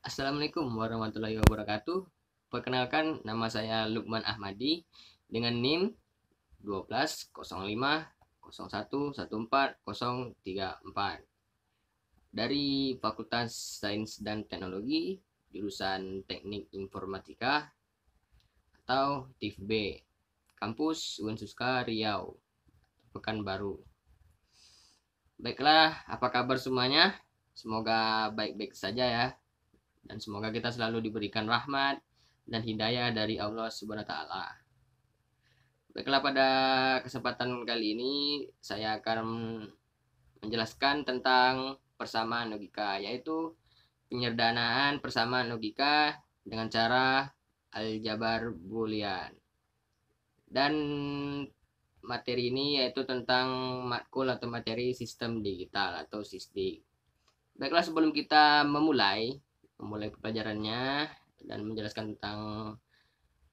Assalamualaikum warahmatullahi wabarakatuh. Perkenalkan, nama saya Lukman Ahmadi dengan NIM 1205011404 dari Fakultas Sains dan Teknologi, jurusan Teknik Informatika atau TIF B, kampus Unsuska Riau, Pekanbaru. Baiklah, apa kabar semuanya? Semoga baik-baik saja ya. Dan semoga kita selalu diberikan rahmat dan hidayah dari Allah Subhanahu wa taala. Baiklah, pada kesempatan kali ini saya akan menjelaskan tentang persamaan logika, yaitu penyederhanaan persamaan logika dengan cara aljabar boolean. Dan materi ini yaitu tentang matkul atau materi sistem digital atau SISDIG. Baiklah, sebelum kita memulai pelajarannya dan menjelaskan tentang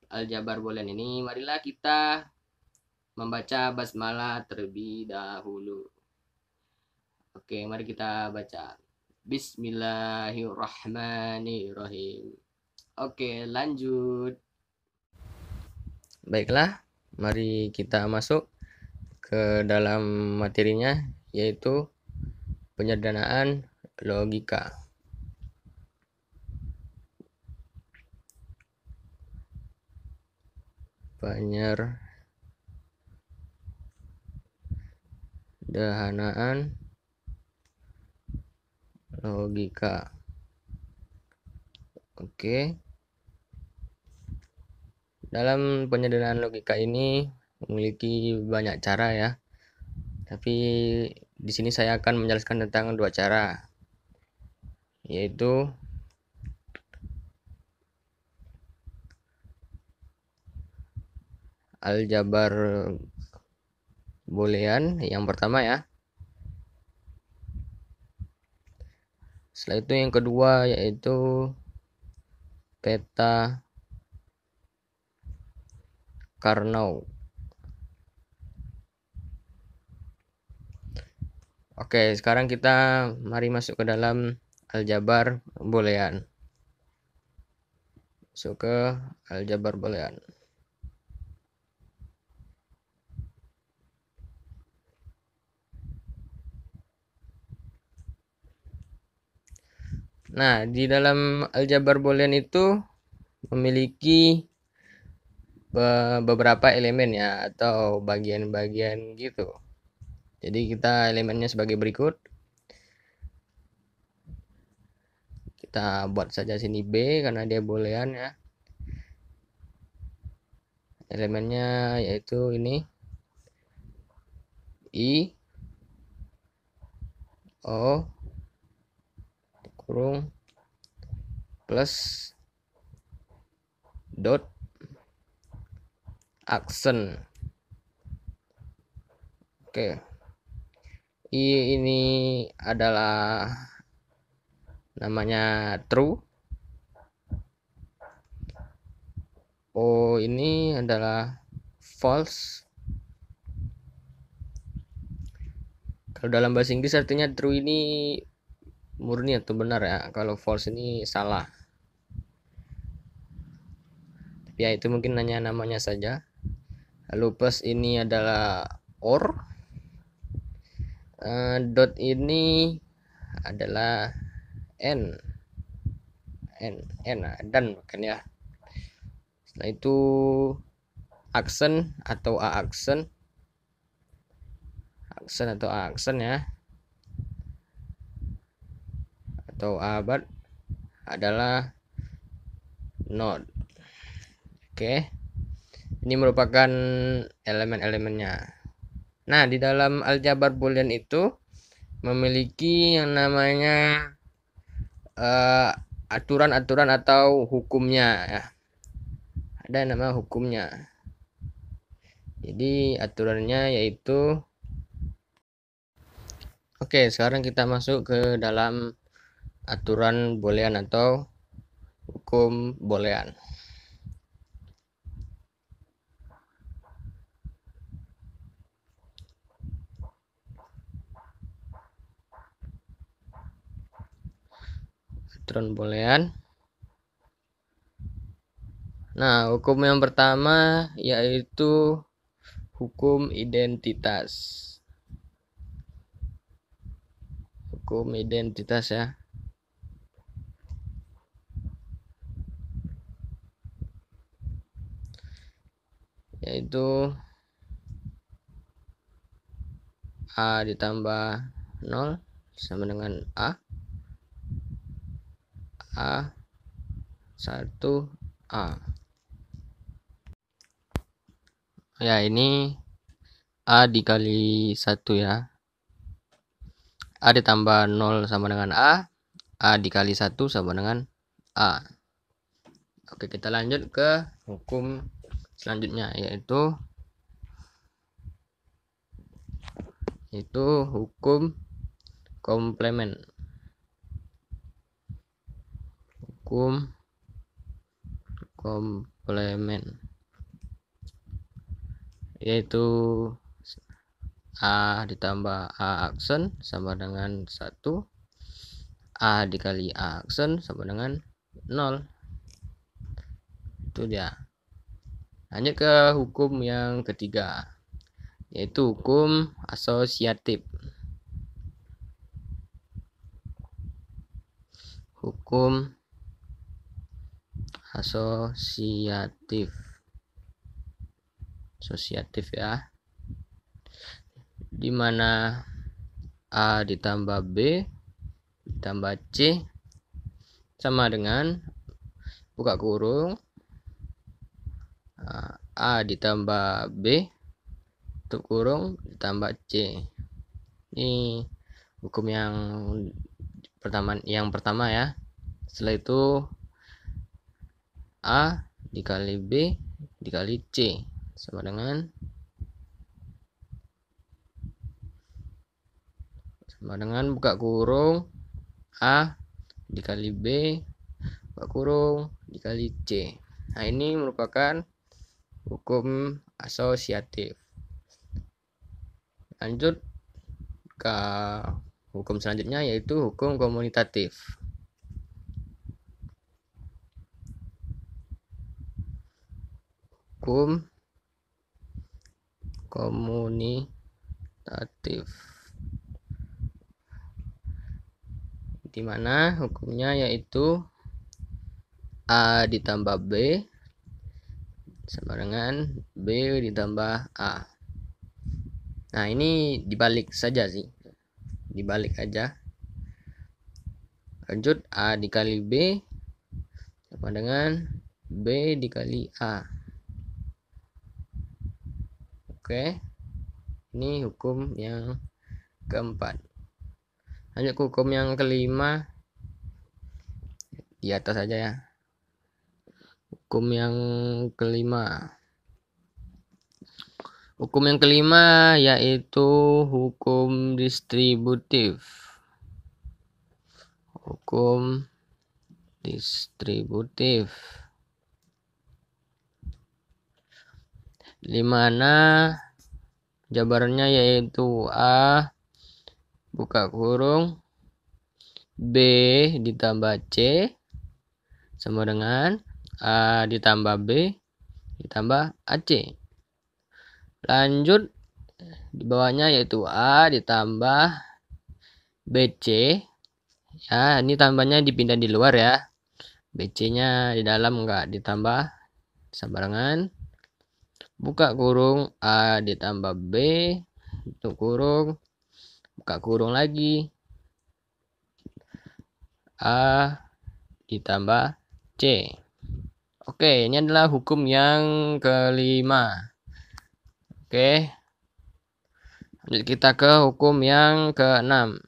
aljabar boolean ini, marilah kita membaca basmalah terlebih dahulu. Oke, mari kita baca. Bismillahirrahmanirrahim. Oke, lanjut. Baiklah, mari kita masuk ke dalam materinya, yaitu penyederhanaan logika. Penyederhanaan logika. Oke. Dalam penyederhanaan logika ini memiliki banyak cara ya. Tapi di sini saya akan menjelaskan tentang dua cara, yaitu aljabar boolean yang pertama ya. Setelah itu yang kedua yaitu peta Karnaugh. Oke, sekarang kita mari masuk ke dalam aljabar boolean. Masuk ke aljabar boolean. Nah, di dalam aljabar boolean itu memiliki beberapa elemen ya, atau bagian-bagian gitu. Jadi kita elemennya sebagai berikut. Kita buat saja sini B karena dia boolean ya. Elemennya yaitu ini I, O, kurung, plus, dot, aksen. Oke. I ini adalah namanya true. O ini adalah false. Kalau dalam bahasa Inggris artinya true ini murni atau benar ya. Kalau false ini salah. Tapi ya itu mungkin hanya namanya saja. Lalu plus ini adalah or. Dot ini adalah n dan bukan ya. Setelah itu aksen atau a aksen ya, atau abad adalah node. Oke, ini merupakan elemen-elemennya. Nah, di dalam aljabar boolean itu memiliki yang namanya aturan-aturan atau hukumnya ya. Ada nama hukumnya. Jadi aturannya yaitu, oke, sekarang kita masuk ke dalam aturan boolean atau hukum boolean. Aturan boolean Nah, hukum yang pertama yaitu hukum identitas. Hukum identitas ya. Yaitu A ditambah 0 sama dengan A 1A. Ya, ini A dikali 1 ya. A ditambah 0 sama dengan A dikali 1 sama dengan A. Oke, kita lanjut ke hukum selanjutnya, yaitu hukum komplement. Hukum komplement yaitu A ditambah A aksen sama dengan 1, A dikali A aksen sama dengan 0. Itu dia. Lanjut ke hukum yang ketiga, yaitu hukum asosiatif. Hukum asosiatif ya, dimana A ditambah B ditambah C sama dengan buka kurung A ditambah B tutup kurung ditambah C. Ini hukum yang pertama ya. Setelah itu A dikali B dikali C sama dengan buka kurung A dikali B buka kurung dikali C. Nah, ini merupakan hukum asosiatif. Lanjut ke hukum selanjutnya, yaitu hukum komunitatif. Hukum komunitatif, di mana hukumnya yaitu A ditambah B sama dengan B ditambah A. Nah, ini dibalik saja sih, dibalik aja. Lanjut, A dikali B sama dengan B dikali A. Oke, ini hukum yang keempat. Lanjut ke hukum yang kelima, di atas saja ya. Hukum yang kelima. Hukum yang kelima yaitu hukum distributif. Hukum distributif, di mana jabarannya yaitu A buka kurung B ditambah C sama dengan A ditambah B ditambah AC. Lanjut, di bawahnya yaitu A ditambah BC. Ya, ini tambahnya dipindah di luar ya. BC nya di dalam enggak ditambah sembarangan. Buka kurung A ditambah B tutup kurung buka kurung lagi A ditambah C. Oke, ini adalah hukum yang kelima. Oke, lanjut kita ke hukum yang keenam.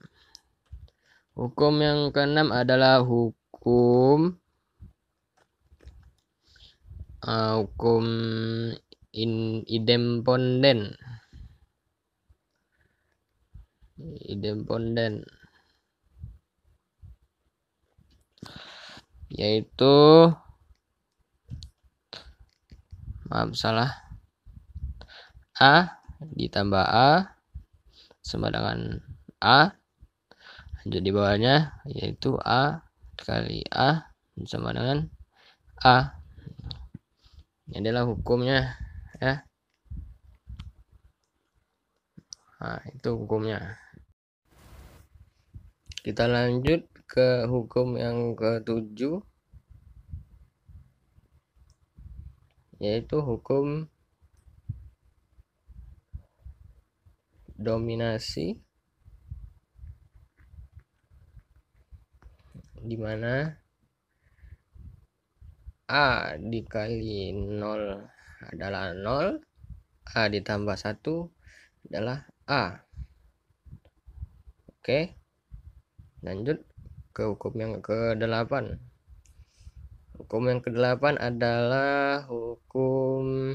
Hukum yang keenam adalah hukum idempoten. Yaitu A ditambah A sama dengan A. Lanjut di bawahnya yaitu A kali A sama dengan A. Ini adalah hukumnya ya. Nah, itu hukumnya. Kita lanjut ke hukum yang ke-7, yaitu hukum dominasi, di mana A dikali 0 adalah 0, A ditambah 1 adalah A. Oke, lanjut ke hukum yang ke-8. Hukum yang ke-8 adalah hukum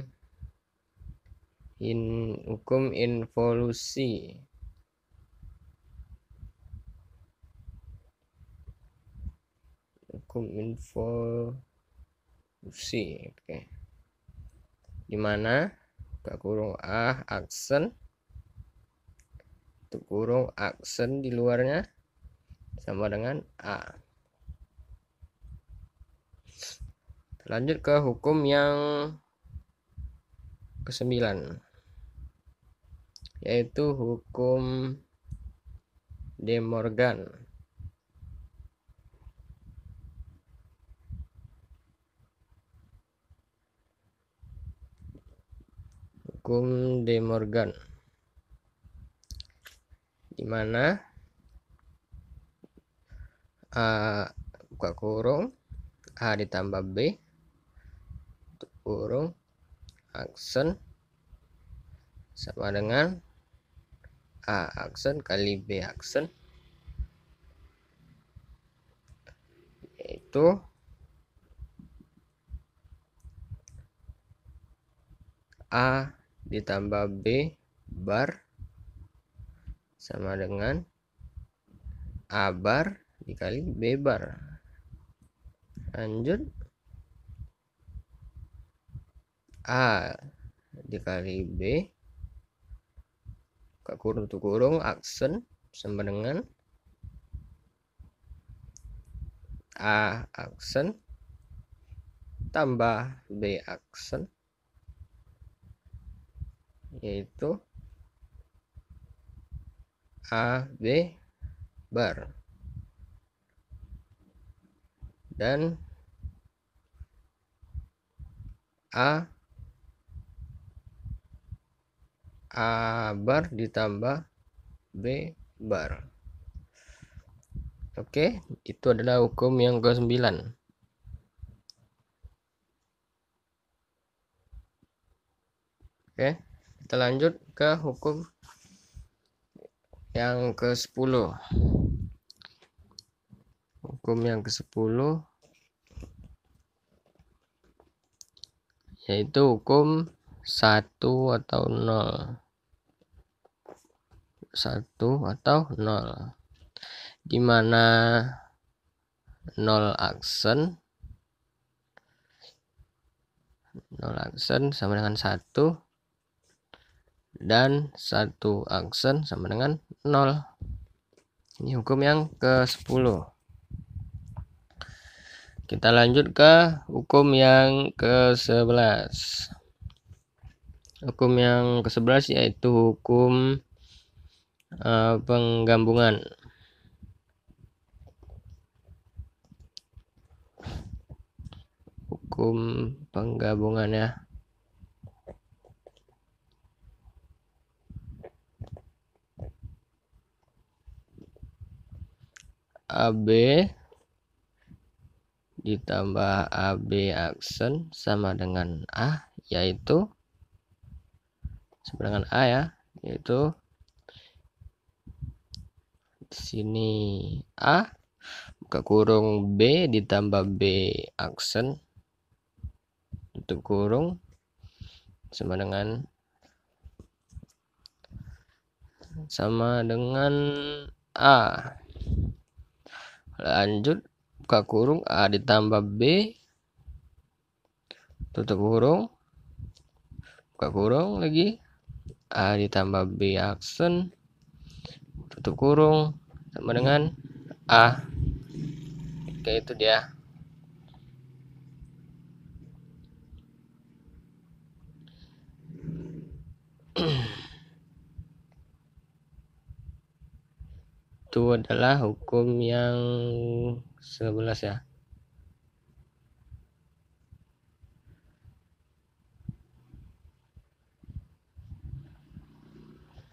involusi. Hukum involusi, oke. Dimana buka kurung A aksen, tutup kurung aksen di luarnya sama dengan A. Lanjut ke hukum yang ke-9, yaitu hukum De Morgan. Hukum De Morgan, di mana A buka kurung A ditambah B tutup kurung aksen sama dengan A aksen kali B aksen, yaitu A ditambah B bar sama dengan A bar dikali B bar. Lanjut, A dikali B buka kurung tutup kurung aksen sama dengan A aksen tambah B aksen, yaitu A B bar. Dan A bar ditambah B bar. Oke, itu adalah hukum yang ke-9. Oke, kita lanjut ke hukum yang ke-10. Hukum yang ke-10 yaitu hukum 1 atau 0. 1 atau 0. Di mana 0 aksen sama dengan 1 dan 1 aksen sama dengan 0. Ini hukum yang ke-10. Kita lanjut ke hukum yang ke-11. Hukum yang ke-11 yaitu hukum penggabungan. Hukum penggabungan ya. AB ditambah AB aksen sama dengan A, yaitu sama dengan A ya, yaitu di sini A buka kurung B ditambah B aksen tutup kurung sama dengan A. Lanjut buka kurung A ditambah B tutup kurung buka kurung lagi A ditambah B aksen tutup kurung sama dengan A. Oke, itu dia. itu adalah hukum yang 11 ya.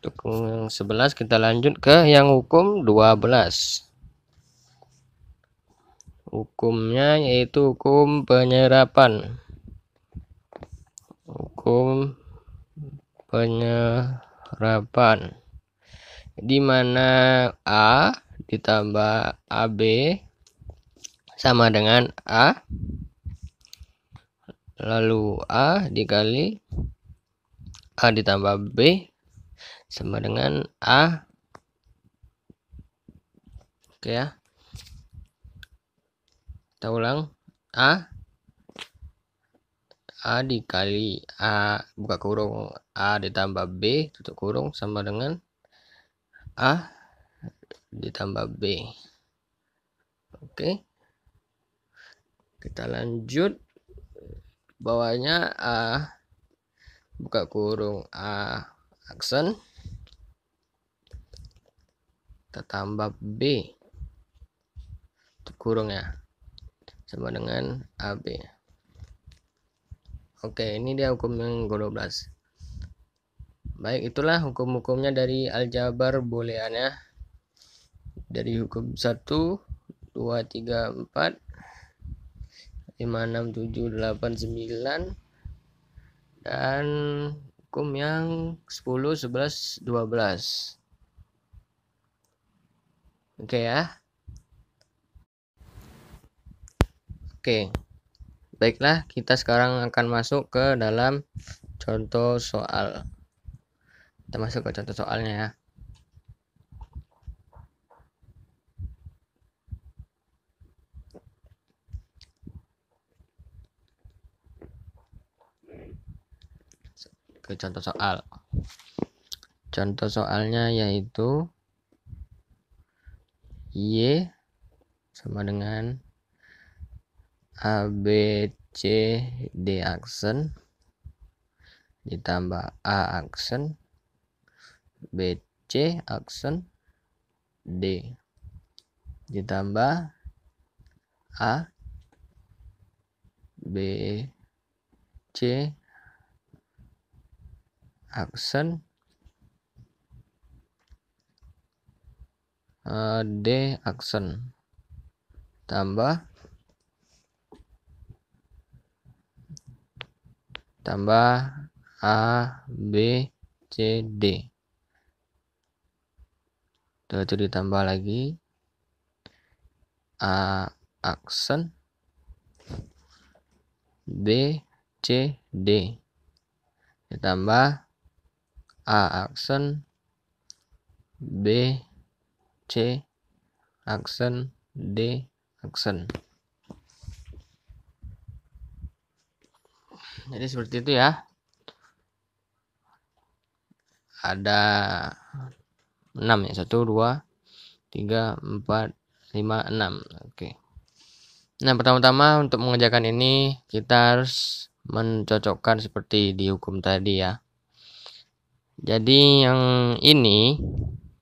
Hukum yang 11, kita lanjut ke yang hukum 12. Hukumnya yaitu hukum penyerapan. Hukum penyerapan, di mana A ditambah AB sama dengan A, lalu A dikali A ditambah B sama dengan A. Oke ya, kita ulang. A dikali A buka kurung A ditambah B tutup kurung sama dengan A ditambah B. Oke, kita lanjut. Bawahnya A buka kurung A aksen, kita tambah B tutup kurung ya, sama dengan AB. Oke, ini dia hukum yang ke-12. Baik, itulah hukum-hukumnya dari aljabar boolean ya. Dari hukum 1, 2, 3, 4, 5, 6, 7, 8, 9, dan hukum yang 10, 11, 12. Oke ya. Oke. Baiklah, kita sekarang akan masuk ke dalam contoh soal. Kita masuk ke contoh soalnya ya. Ke contoh soal. Contoh soalnya yaitu Y sama dengan A, B, C, D aksen ditambah A aksen, B, C aksen, D ditambah A, B, C aksen, D aksen tambah A, B, C, D. Setelah itu ditambah lagi A aksen, B, C, D ditambah A aksen, B, C aksen, D aksen. Jadi seperti itu ya. Ada 6 ya. 1, 2, 3, 4, 5, 6. Oke. Nah, pertama-tama untuk mengerjakan ini kita harus mencocokkan seperti di hukum tadi ya. Jadi yang ini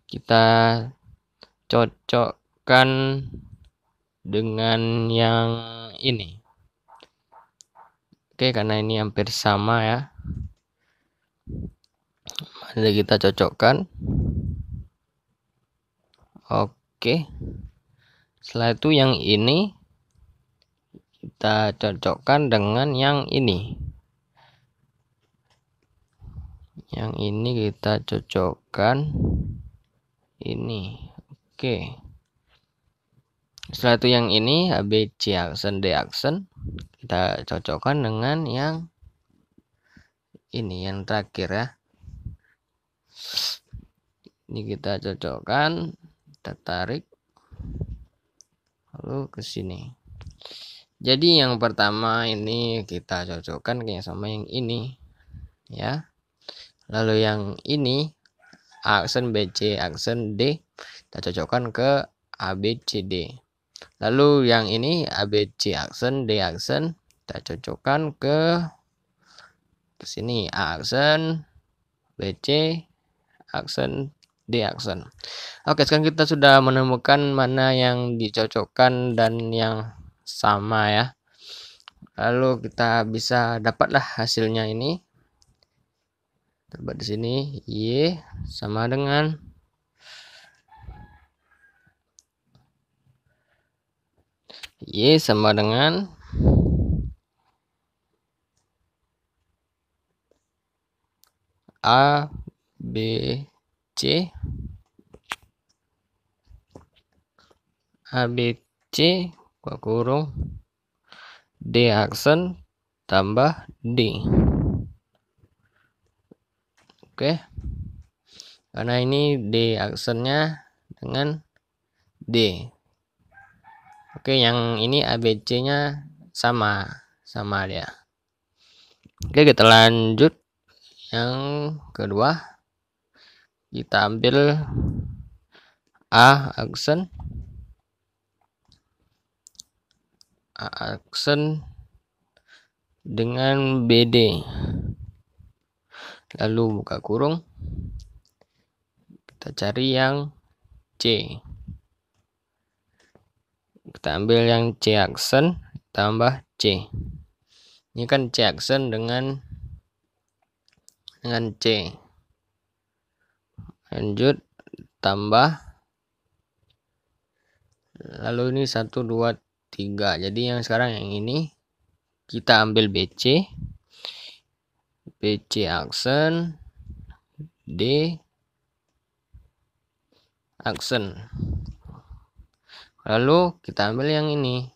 kita cocokkan dengan yang ini. Oke, karena ini hampir sama ya. Mari kita cocokkan. Oke. Setelah itu yang ini kita cocokkan dengan yang ini. Yang ini kita cocokkan ini. Oke. Setelah itu yang ini A, B, C aksen, D aksen kita cocokkan dengan yang ini, yang terakhir ya. Ini kita cocokkan, kita tarik lalu ke sini. Jadi yang pertama ini kita cocokkan kayak sama yang ini ya. Lalu yang ini aksen B, C aksen D kita cocokkan ke A, B, C, D. Lalu yang ini A, B, C aksen, D aksen kita cocokkan ke sini A aksen, B, C aksen, D aksen. Oke, sekarang kita sudah menemukan mana yang dicocokkan dan yang sama ya. Lalu kita bisa dapatlah hasilnya ini. Terbuat di sini Y sama dengan A B C kurung D aksen tambah D. Oke, karena ini D aksennya dengan D. Oke, yang ini ABC nya sama dia. Oke, kita lanjut yang kedua. Kita ambil A aksen dengan BD, lalu buka kurung, kita cari yang C, kita ambil yang C aksen tambah C. Ini kan C aksen dengan C, lanjut tambah, lalu ini 1 2 3. Jadi yang sekarang yang ini kita ambil BC aksen D aksen, lalu kita ambil yang ini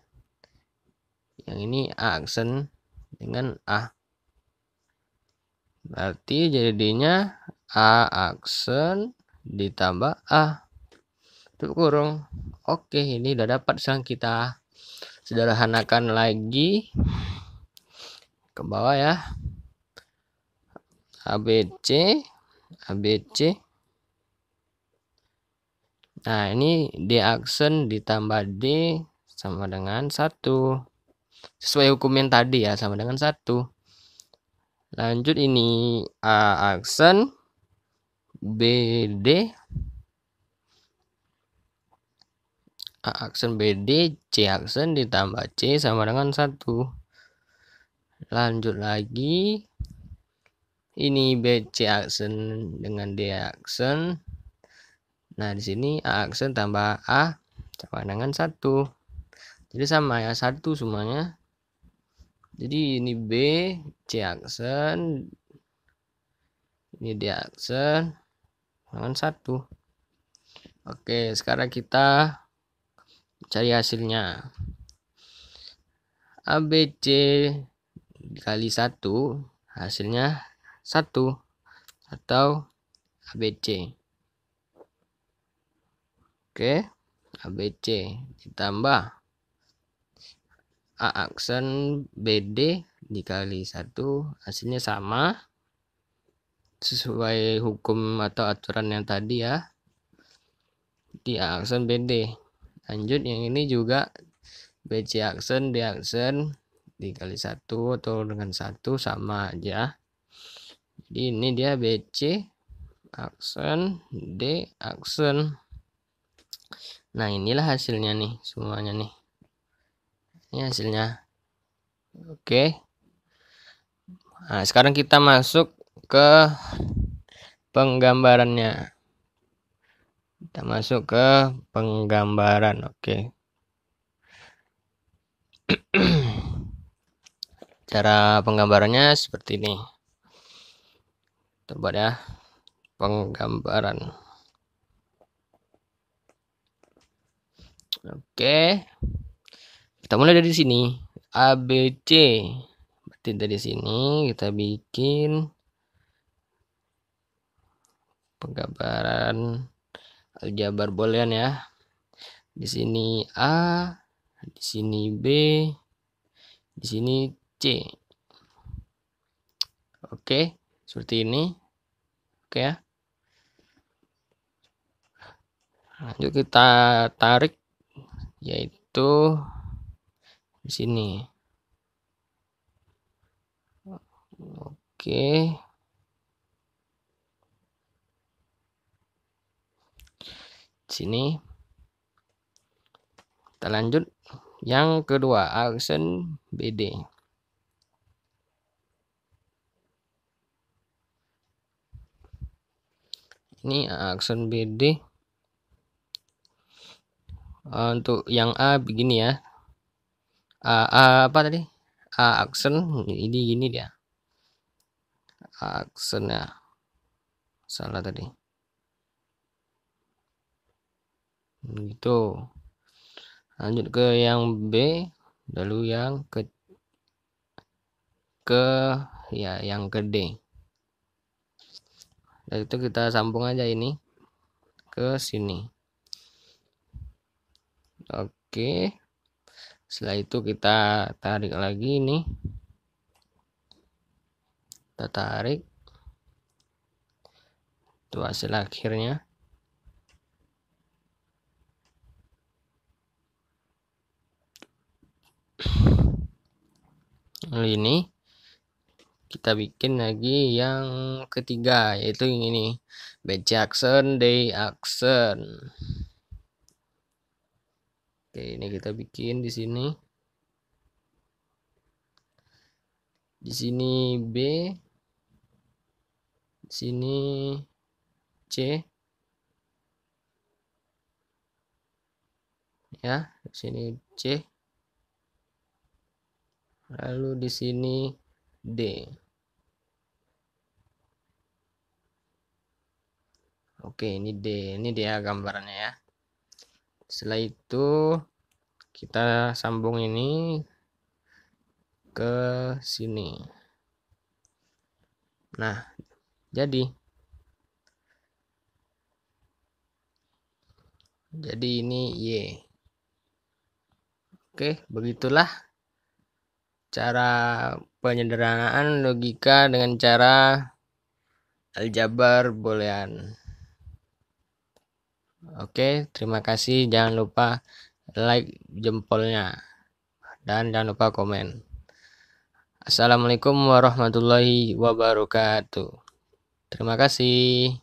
A aksen dengan A, berarti jadinya A aksen ditambah A tutup kurung. Oke, ini udah dapat. Sekarang kita sederhanakan lagi ke bawah ya. ABC. Nah, ini D aksen ditambah D sama dengan 1. Sesuai hukum yang tadi ya, sama dengan 1. Lanjut ini A aksen BD, C aksen ditambah C sama dengan 1. Lanjut lagi, ini BC aksen dengan D aksen. Nah, di sini A aksen tambah A sama dengan 1. Jadi sama ya, 1 semuanya. Jadi ini B, C aksen, ini D aksen dengan 1. Oke, sekarang kita cari hasilnya. ABC dikali 1 hasilnya 1 atau ABC. Oke, ABC ditambah A aksen BD dikali 1 hasilnya sama sesuai hukum atau aturan yang tadi ya, di A aksen BD. Lanjut yang ini juga BC aksen D aksen dikali 1 atau dengan 1 sama aja. Jadi ini dia BC aksen D aksen. Nah, inilah hasilnya nih, semuanya nih. Ini hasilnya. Oke. Nah, sekarang kita masuk ke penggambarannya. Kita masuk ke penggambaran. Oke. Cara penggambarannya seperti ini. Coba ya, penggambaran. Oke. Kita mulai dari sini. ABC. Berarti dari sini kita bikin penggambaran aljabar boolean ya. Di sini A, di sini B, di sini C. Oke, seperti ini. Oke ya. Lanjut kita tarik, yaitu di sini. Oke. Sini. Kita lanjut yang kedua, aksen BD. Ini aksen BD. Untuk yang A begini ya. A apa tadi? A aksen ini gini dia. Aksennya salah tadi. Gitu. Lanjut ke yang B, lalu yang ke ya yang ke D. Dan itu kita sambung aja ini ke sini. Oke. Setelah itu kita tarik lagi ini. Kita tarik. Itu hasil akhirnya. Lalu ini kita bikin lagi yang ketiga, yaitu yang ini, BC aksen, D aksen. Oke, ini kita bikin di sini. Di sini B, di sini C, ya, di sini C. Lalu di sini D. Oke, ini D. Ini dia gambarannya ya. Setelah itu kita sambung ini ke sini. Nah, jadi ini Y. Oke, begitulah cara penyederhanaan logika dengan cara aljabar boolean. Oke, terima kasih. Jangan lupa like jempolnya dan jangan lupa komen. Assalamualaikum warahmatullahi wabarakatuh. Terima kasih.